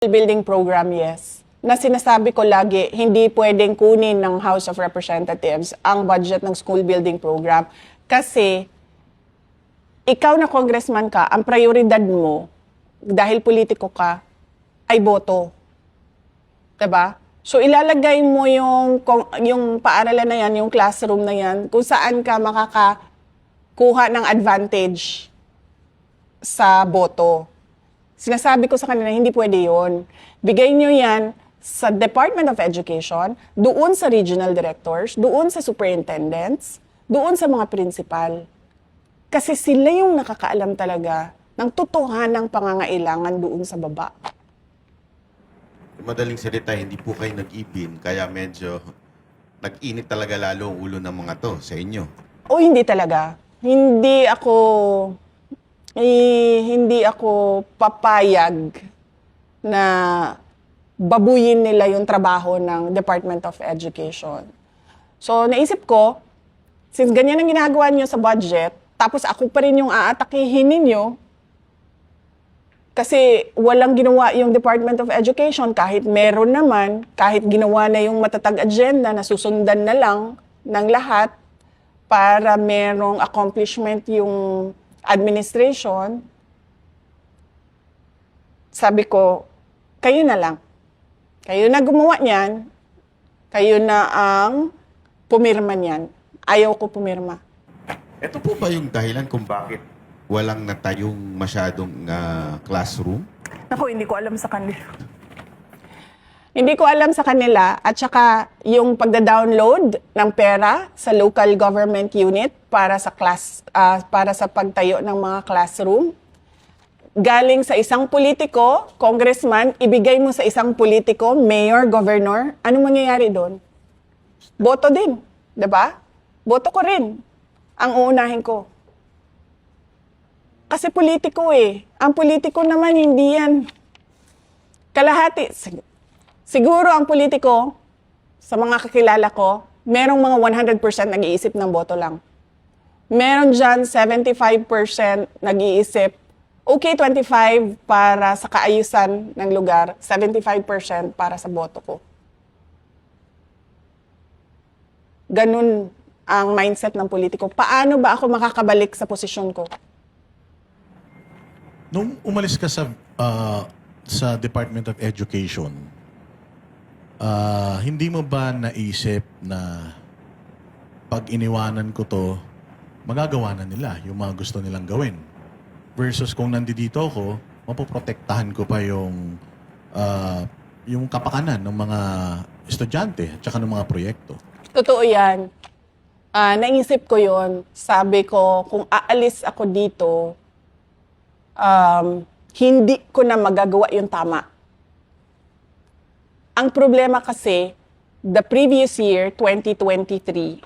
Building program, yes. Na sinasabi ko lagi, hindi pwedeng kunin ng House of Representatives ang budget ng school building program kasi ikaw na congressman ka, ang prioridad mo, dahil politiko ka, ay boto. Diba? So ilalagay mo yung paaralan na yan, yung classroom na yan, kung saan ka makakakuha ng advantage sa boto. Sinasabi ko sa kanila, hindi pwede yun. Bigay nyo yan sa Department of Education, doon sa regional directors, doon sa superintendents, doon sa mga principal. Kasi sila yung nakakaalam talaga ng totohanang pangangailangan doon sa baba. Madaling salita, hindi po kayo nag-ipin, kaya medyo nag-init talaga lalo ang ulo ng mga to sa inyo. O hindi talaga. Hindi ako papayag na babuyin nila yung trabaho ng Department of Education. So, naisip ko, since ganyan ang ginagawa niyo sa budget, tapos ako pa rin yung aatakihin ninyo, kasi walang ginawa yung Department of Education, kahit meron naman, kahit ginawa na yung matatag agenda na susundan na lang ng lahat para merong accomplishment yung administration, sabi ko, kayo na lang. Kayo na gumawa niyan, kayo na ang pumirma niyan. Ayaw ko pumirma. Ito po ba yung dahilan kung bakit walang natayong masyadong classroom? Ako, hindi ko alam sa kanila. Hindi ko alam sa kanila at saka yung pagda-download ng pera sa local government unit para sa pagtayo ng mga classroom. Galing sa isang politiko, congressman, ibigay mo sa isang politiko, mayor, governor, anong mangyayari doon? Boto din, 'di ba? Boto ko rin ang uunahin ko. Kasi politiko eh. Ang politiko naman hindi yan kalahati. Siguro ang politiko, sa mga kakilala ko, merong mga 100% nag-iisip ng boto lang. Meron dyan 75% nag-iisip, okay 25% para sa kaayusan ng lugar, 75% para sa boto ko. Ganun ang mindset ng politiko. Paano ba ako makakabalik sa posisyon ko? Nung umalis ka sa Department of Education, hindi mo ba naisip na pag iniwanan ko to, magagawa na nila yung mga gusto nilang gawin? Versus kung nandito ako, mapoprotektahan ko pa yung kapakanan ng mga estudyante at saka ng mga proyekto. Totoo yan. Naisip ko yon. Sabi ko, kung aalis ako dito, hindi ko na magagawa yung tama. Ang problema kasi, the previous year, 2023,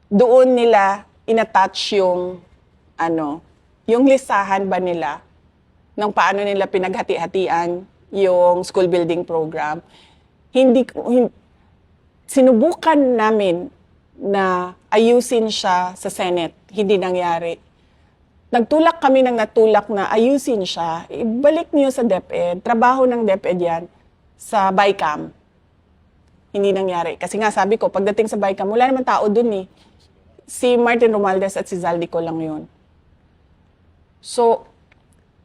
doon nila inattach yung listahan ba nila ng paano nila pinaghati-hatian yung school building program. Sinubukan namin na ayusin siya sa Senate. Hindi nangyari. Nagtulak kami ng natulak na ayusin siya. Ibalik niyo sa DepEd. Trabaho ng DepEd yan sa BICAM. Hindi nangyari. Kasi nga sabi ko, pagdating sa BICAM, wala naman tao dun eh. Si Martin Romualdez at si Zaldico lang yun. So,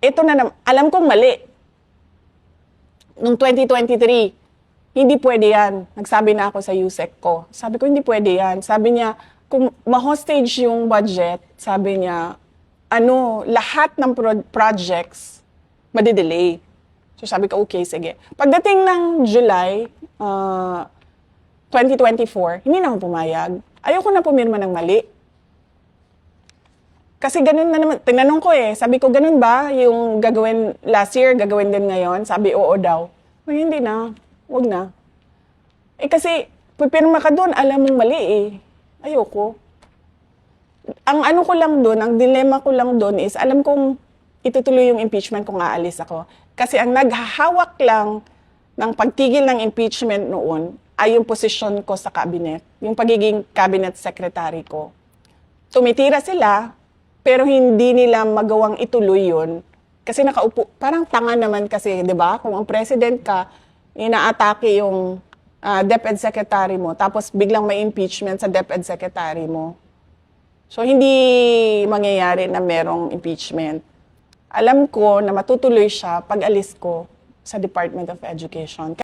ito na alam kong mali. Noong 2023, hindi pwede yan. Nagsabi na ako sa USEC ko. Sabi ko, hindi pwede yan. Sabi niya, kung ma-hostage yung budget, sabi niya, lahat ng projects, madidelay. So sabi ko, okay, sige. Pagdating ng July 2024, hindi na ako pumayag. Ayoko na pumirma ng mali. Kasi ganun na naman, tinanong ko sabi ko, ganun ba yung gagawin last year, gagawin din ngayon? Sabi, oo daw. Hindi na, wag na. Kasi, pipirma ka doon, alam mong mali Ayoko. Ang ko lang doon, ang dilemma ko lang doon is, alam kong itutuloy yung impeachment kung aalis ako. Kasi ang naghahawak lang ng pagtigil ng impeachment noon ay yung posisyon ko sa cabinet, yung pagiging cabinet secretary ko. Tumitira sila, pero hindi nila magawang ituloy yun Kasi nakaupo, parang tanga naman kasi, di ba? Kung ang president ka, inaatake yung DepEd secretary mo, tapos biglang may impeachment sa DepEd secretary mo. So, hindi mangyayari na merong impeachment. Alam ko na matutuloy siya pag alis ko sa Department of Education.